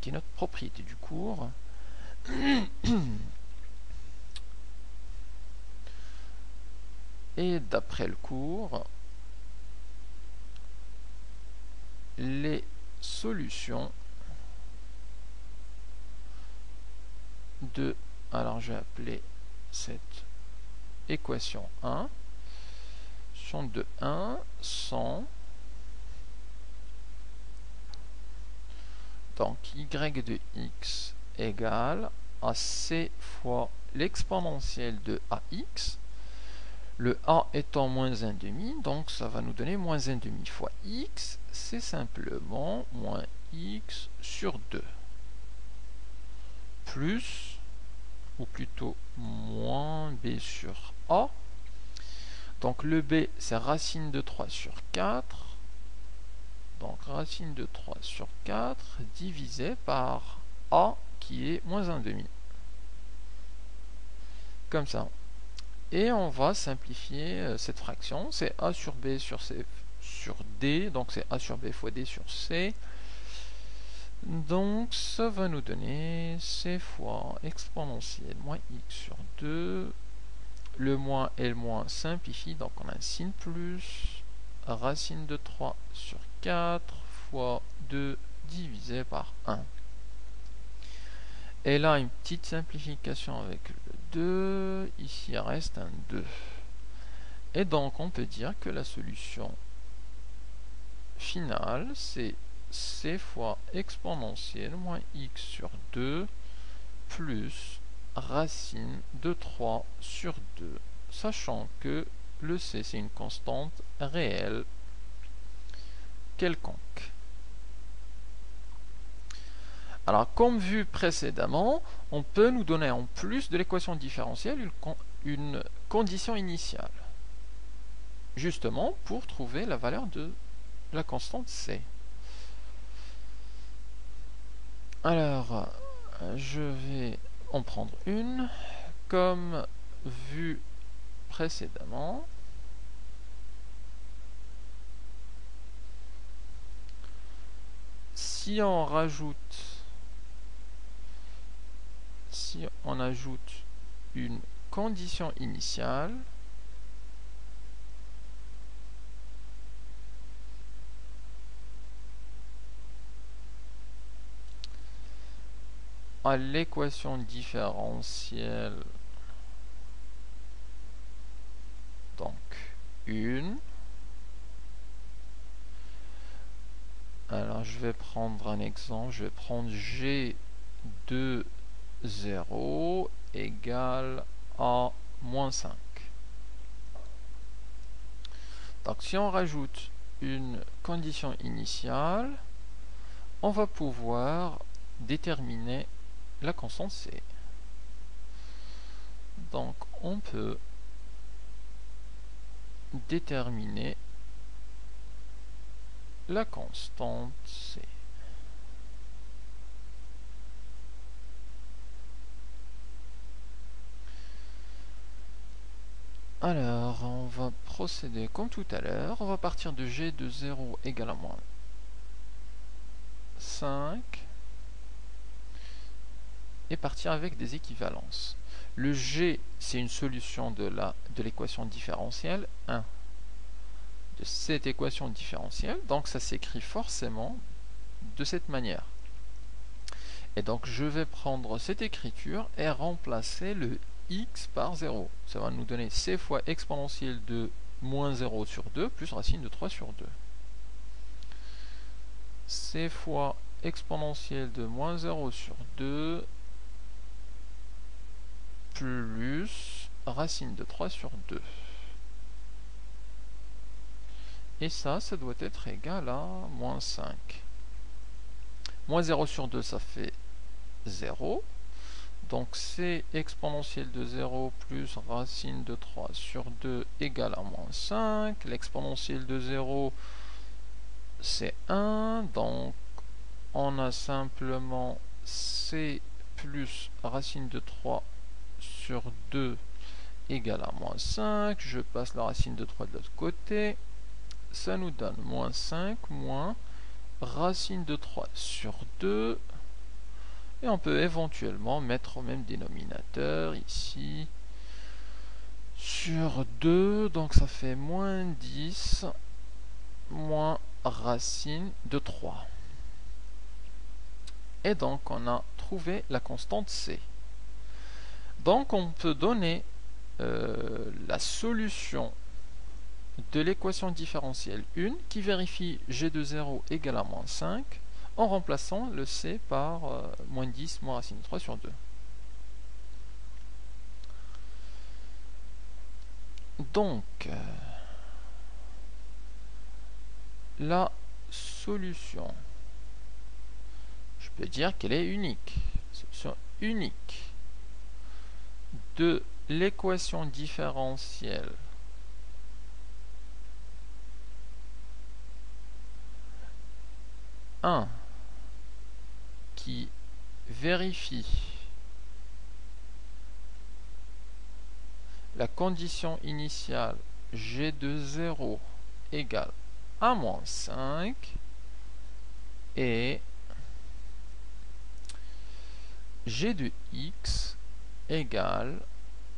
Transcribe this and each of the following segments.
qui est notre propriété du cours. Et d'après le cours, les solutions de, alors je vais appeler cette équation 1, sont de 1 sont donc y de x égale à c fois l'exponentielle de ax, le a étant moins 1,5, donc ça va nous donner moins 1,5 fois x, c'est simplement moins x sur 2, plus, ou plutôt moins b sur a. Donc le b c'est racine de 3 sur 4, donc racine de 3 sur 4 divisé par a qui est moins 1,5. Comme ça. Et on va simplifier cette fraction, c'est a sur b sur c sur d, donc c'est a sur b fois d sur c. Donc ça va nous donner c fois exponentielle moins x sur 2. Le moins et le moins simplifie, donc on a un signe plus, racine de 3 sur 4 fois 2 divisé par 1. Et là, une petite simplification avec le 2, ici il reste un 2. Et donc on peut dire que la solution finale, c'est c fois exponentielle moins x sur 2 plus racine de 3 sur 2, sachant que le c c'est une constante réelle quelconque. Alors comme vu précédemment, on peut nous donner en plus de l'équation différentielle une condition initiale, justement pour trouver la valeur de la constante c. Alors je vais en prendre une, comme vu précédemment. Si on ajoute une condition initiale, à l'équation différentielle, donc une. Alors je vais prendre un exemple, je vais prendre g de 0 égale à moins 5. Donc si on rajoute une condition initiale, on va pouvoir déterminer la constante c. Donc on peut déterminer la constante c. Alors, on va procéder comme tout à l'heure. On va partir de g de 0 égale à moins 5 et partir avec des équivalences. Le g, c'est une solution de l'équation différentielle 1 de cette équation différentielle, donc ça s'écrit forcément de cette manière. Et donc je vais prendre cette écriture et remplacer le x par 0. Ça va nous donner c fois exponentielle de moins 0 sur 2 plus racine de 3 sur 2. C fois exponentielle de moins 0 sur 2 plus racine de 3 sur 2. Et ça doit être égal à moins 5. Moins 0 sur 2, ça fait 0. Donc c exponentielle de 0 plus racine de 3 sur 2 égale à moins 5. L'exponentielle de 0, c'est 1. Donc on a simplement c plus racine de 3 sur 2 égale à moins 5. Je passe la racine de 3 de l'autre côté. Ça nous donne moins 5 moins racine de 3 sur 2 Et on peut éventuellement mettre au même dénominateur ici sur 2, donc ça fait moins 10 moins racine de 3. Et donc on a trouvé la constante C. Donc on peut donner la solution de l'équation différentielle 1 qui vérifie g de 0 égale à moins 5 en remplaçant le C par moins 10 moins racine de 3 sur 2. Donc, la solution, je peux dire qu'elle est unique. Solution unique de l'équation différentielle qui vérifie la condition initiale g de 0 égale à moins 5 et g de x égale,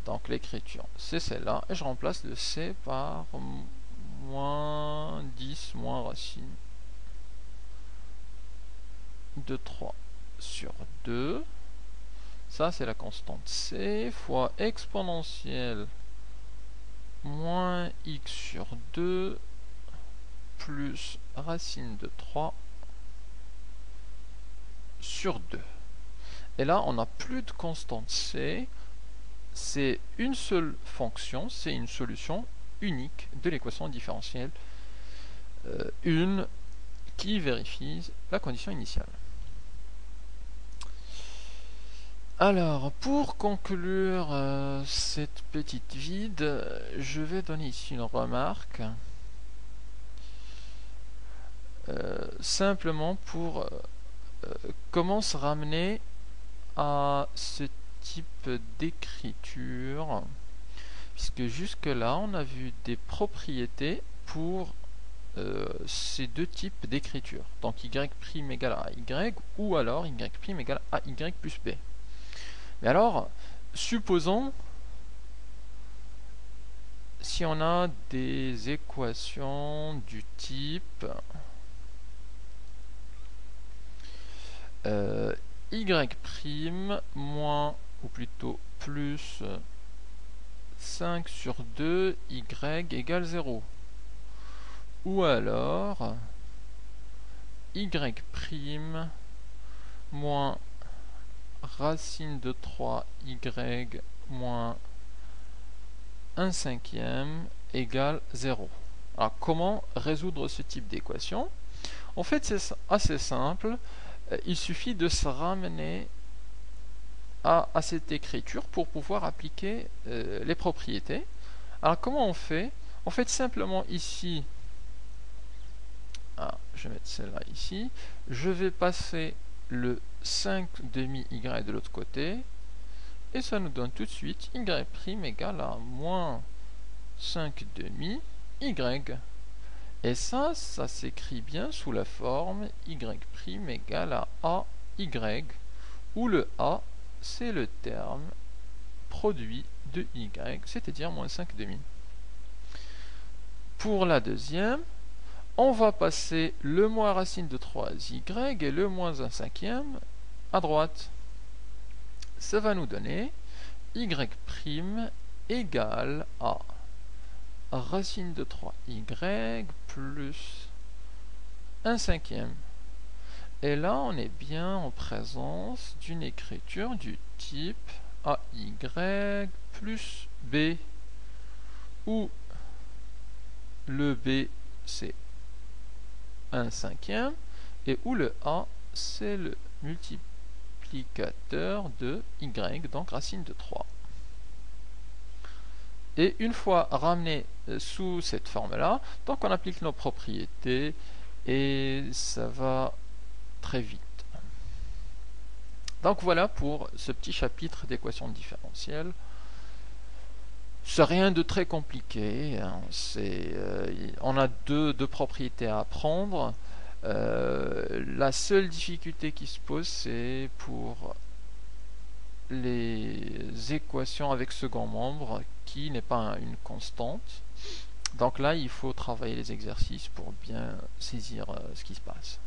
donc l'écriture c'est celle-là, et je remplace le c par moins 10 moins racine de 3 sur 2. Ça, c'est la constante C fois exponentielle moins x sur 2 plus racine de 3 sur 2. Et là, on n'a plus de constante C. C'est une seule fonction, c'est une solution unique de l'équation différentielle une qui vérifie la condition initiale. Alors, pour conclure cette petite vide, je vais donner ici une remarque, simplement pour comment se ramener à ce type d'écriture, puisque jusque-là, on a vu des propriétés pour ces deux types d'écriture, donc y' égale à y, ou alors y' égale à y plus b. Mais alors, supposons, si on a des équations du type y' moins, ou plutôt plus 5 sur 2 y égale 0. Ou alors y' moins racine de 3y moins 1/5 égale 0. Alors comment résoudre ce type d'équation? En fait, c'est assez simple. Il suffit de se ramener à cette écriture pour pouvoir appliquer les propriétés. Alors comment on fait? On fait simplement ici, je vais mettre celle-là ici, je vais passer le 5 demi y de l'autre côté, et ça nous donne tout de suite y' égale à moins 5 demi y. Et ça s'écrit bien sous la forme y' égale à AY, où le A, c'est le terme produit de y, c'est-à-dire moins 5 demi. Pour la deuxième, on va passer le moins racine de 3y et le moins 1/5 à droite. Ça va nous donner y' égale à racine de 3y plus 1/5. Et là, on est bien en présence d'une écriture du type AY plus B, où le B, c'est 1/5, et où le A, c'est le multiplicateur de y, donc racine de 3. Et une fois ramené sous cette forme-là, donc on applique nos propriétés, et ça va très vite. Donc voilà pour ce petit chapitre d'équations différentielles. C'est rien de très compliqué, hein. On a deux propriétés à apprendre. La seule difficulté qui se pose, c'est pour les équations avec second membre qui n'est pas une constante. Donc là, il faut travailler les exercices pour bien saisir ce qui se passe.